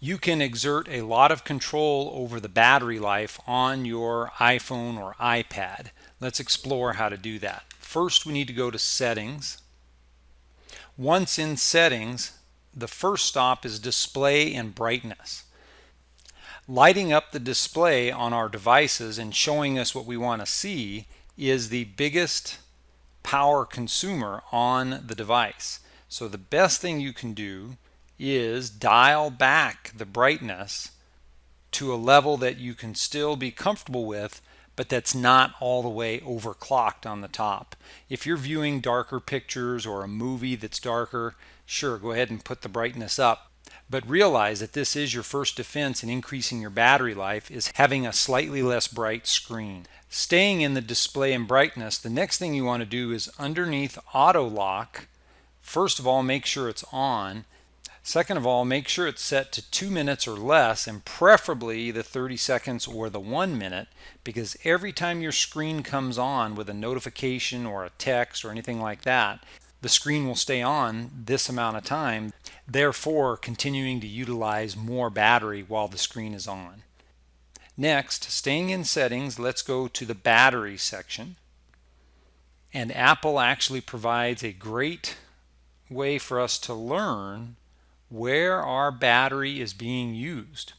You can exert a lot of control over the battery life on your iPhone or iPad. Let's explore how to do that. First, we need to go to Settings. Once in Settings, the first stop is Display and Brightness. Lighting up the display on our devices and showing us what we want to see is the biggest power consumer on the device. So the best thing you can do is dial back the brightness to a level that you can still be comfortable with, but that's not all the way overclocked on the top. If you're viewing darker pictures or a movie that's darker, sure, go ahead and put the brightness up. But realize that this is your first defense in increasing your battery life, is having a slightly less bright screen. Staying in the display and brightness, the next thing you want to do is underneath auto lock. First of all, make sure it's on. Second of all, make sure it's set to 2 minutes or less, and preferably the 30 seconds or the 1 minute, because every time your screen comes on with a notification or a text or anything like that, the screen will stay on this amount of time, therefore continuing to utilize more battery while the screen is on. Next, staying in settings, let's go to the battery section. And Apple actually provides a great way for us to learn where our battery is being used.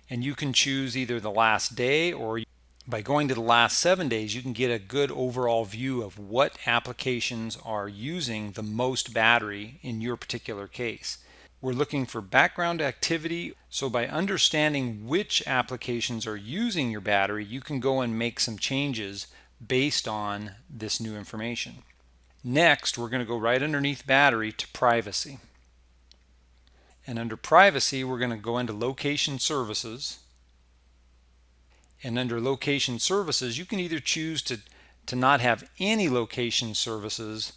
And you can choose either the last day, or by going to the last 7 days, you can get a good overall view of what applications are using the most battery in your particular case. We're looking for background activity, so by understanding which applications are using your battery, you can go and make some changes based on this new information. Next, we're going to go right underneath battery to privacy. And under privacy, we're going to go into location services. And under location services, you can either choose to not have any location services,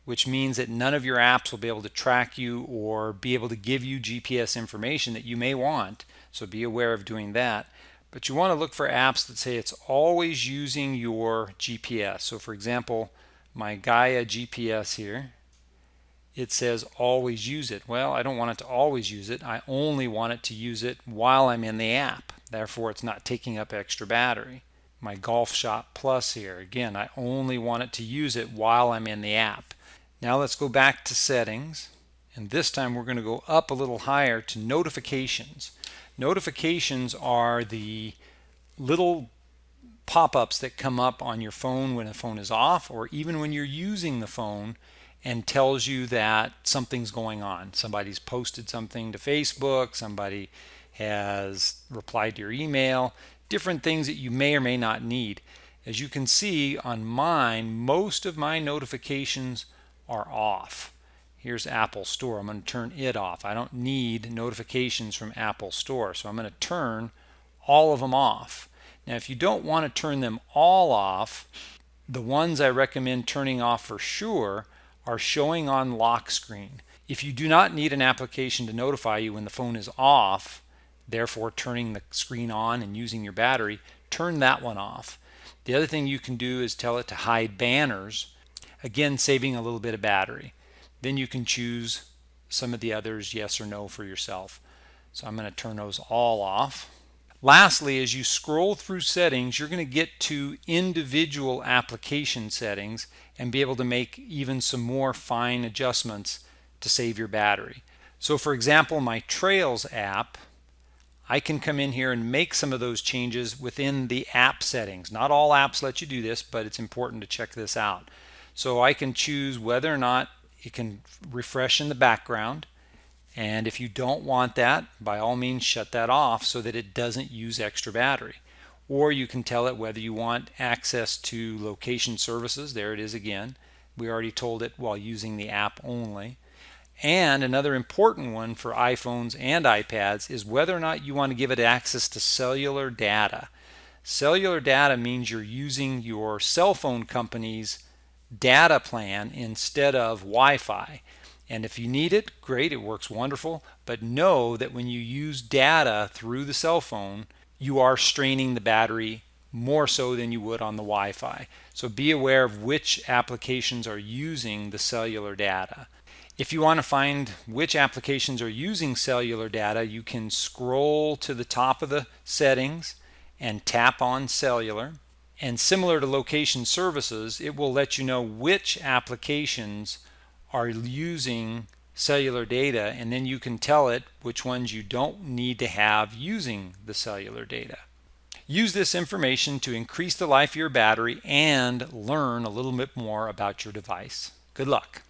which means that none of your apps will be able to track you or be able to give you GPS information that you may want. So be aware of doing that. But you want to look for apps that say it's always using your GPS. So for example, my Gaia GPS here, it says always use it. Well, I don't want it to always use it. I only want it to use it while I'm in the app. Therefore, it's not taking up extra battery. My Golf Shot Plus here, again, I only want it to use it while I'm in the app. Now let's go back to settings, and this time we're going to go up a little higher to notifications. Notifications are the little pop-ups that come up on your phone when the phone is off, or even when you're using the phone, and tells you that something's going on. Somebody's posted something to Facebook, somebody has replied to your email, different things that you may or may not need. As you can see on mine, most of my notifications are off. Here's Apple Store. I'm going to turn it off. I don't need notifications from Apple Store, so I'm going to turn all of them off. Now, if you don't want to turn them all off, the ones I recommend turning off for sure are showing on lock screen. If you do not need an application to notify you when the phone is off, therefore turning the screen on and using your battery, turn that one off. The other thing you can do is tell it to hide banners, again saving a little bit of battery. Then you can choose some of the others, yes or no, for yourself. So I'm going to turn those all off. Lastly, as you scroll through settings, you're going to get to individual application settings and be able to make even some more fine adjustments to save your battery. So for example, my Trails app, I can come in here and make some of those changes within the app settings. Not all apps let you do this, but it's important to check this out. So I can choose whether or not it can refresh in the background. And if you don't want that, by all means shut that off so that it doesn't use extra battery. Or you can tell it whether you want access to location services. There it is again. We already told it while using the app only. And another important one for iPhones and iPads is whether or not you want to give it access to cellular data. Cellular data means you're using your cell phone company's data plan instead of Wi-Fi. And if you need it, great, it works wonderful. But know that when you use data through the cell phone, you are straining the battery more so than you would on the Wi-Fi. So be aware of which applications are using the cellular data. If you want to find which applications are using cellular data, you can scroll to the top of the settings and tap on cellular. And similar to location services, it will let you know which applications are using cellular data, and then you can tell it which ones you don't need to have using the cellular data. Use this information to increase the life of your battery and learn a little bit more about your device. Good luck.